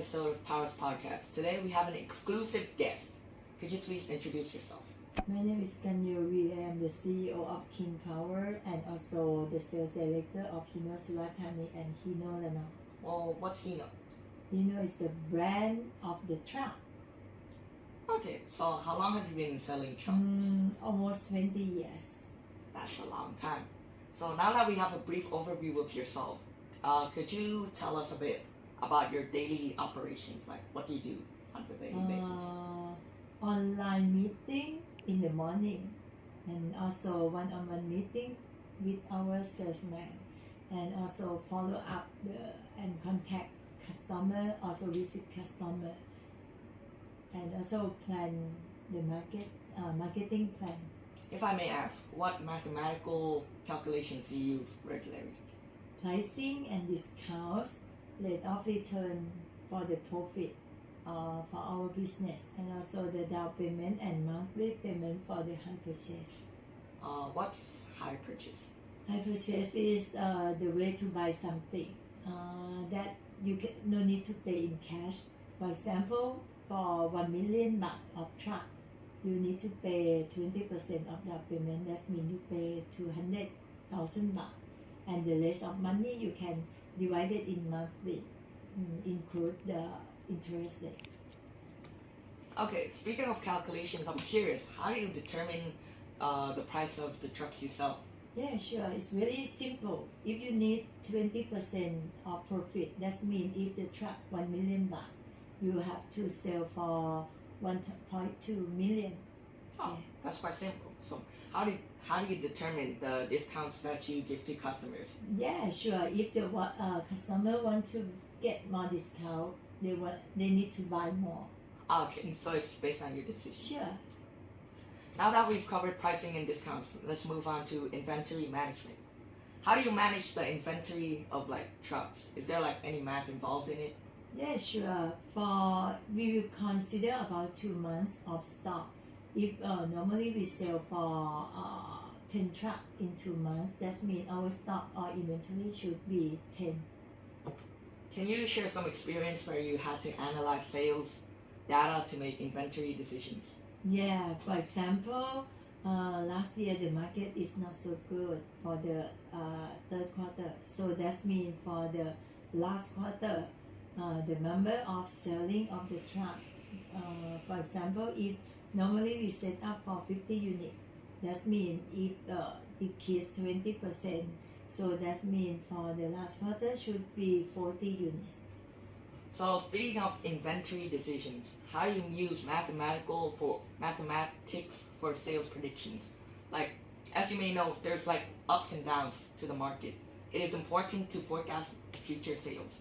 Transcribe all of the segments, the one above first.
episode of Powers Podcast. Today we have an exclusive guest. Could you please introduce yourself? My name is Kanyo Ree. I am the CEO of King Power and also the sales director of Hino Suratani and Hino Lana. Well, what's Hino? Hino is the brand of the truck. Okay, so how long have you been selling trucks? Almost 20 years. That's a long time. So now that we have a brief overview of yourself, could you tell us a bit about your daily operations? Like, what do you do on a daily basis? Online meeting in the morning and also one-on-one meeting with our salesman and also follow up and contact customer, also visit customer and also plan the marketing plan. If I may ask, what mathematical calculations do you use regularly? Pricing and discounts, rate of return for the profit for our business, and also the down payment and monthly payment for the high purchase. What's high purchase? High purchase is the way to buy something that you no need to pay in cash. For example, for 1 million baht of truck, you need to pay 20% of down payment. That means you pay 200,000 baht, and the rest of money you can divide it in monthly, include the interest rate. Okay, speaking of calculations, I'm curious, how do you determine the price of the trucks you sell? Yeah, sure. It's very simple. If you need 20% of profit, that means if the truck 1 million baht, you have to sell for 1.2 million. Oh, that's quite simple. So how do you determine the discounts that you give to customers? Yeah, sure. If the customer want to get more discount, they need to buy more. Okay, so it's based on your decision. Sure. Now that we've covered pricing and discounts, let's move on to inventory management. How do you manage the inventory of trucks? Is there any math involved in it? Yeah, sure. We will consider about 2 months of stock. If normally we sell for 10 trucks in 2 months, that means our stock or inventory should be 10. Can you share some experience where you had to analyze sales data to make inventory decisions? Yeah, for example, last year the market is not so good for the third quarter. So that means for the last quarter, the number of selling of the truck, for example, if normally we set up for 50 units, that means if decrease 20%, so that means for the last quarter should be 40 units. So speaking of inventory decisions, how do you use mathematics for sales predictions? As you may know, there's ups and downs to the market. It is important to forecast future sales.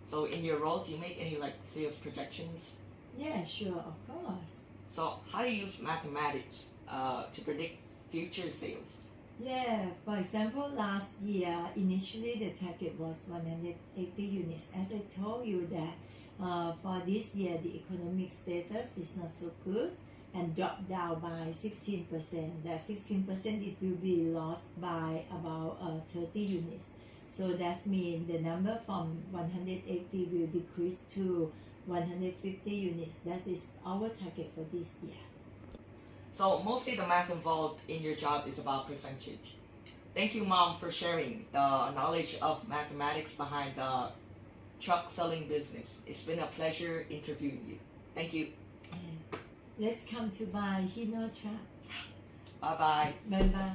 So in your role, do you make any sales projections? Yeah, sure, of course. So how do you use mathematics to predict future sales? Yeah, for example, last year, initially the target was 180 units. As I told you that for this year, the economic status is not so good and dropped down by 16%. That 16% it will be lost by about 30 units. So that means the number from 180 will decrease to 150 units. That is our target for this year. So mostly the math involved in your job is about percentage. Thank you, Mom, for sharing the knowledge of mathematics behind the truck selling business. It's been a pleasure interviewing you. Thank you. Let's come to buy Hino truck. Bye-bye. Bye-bye.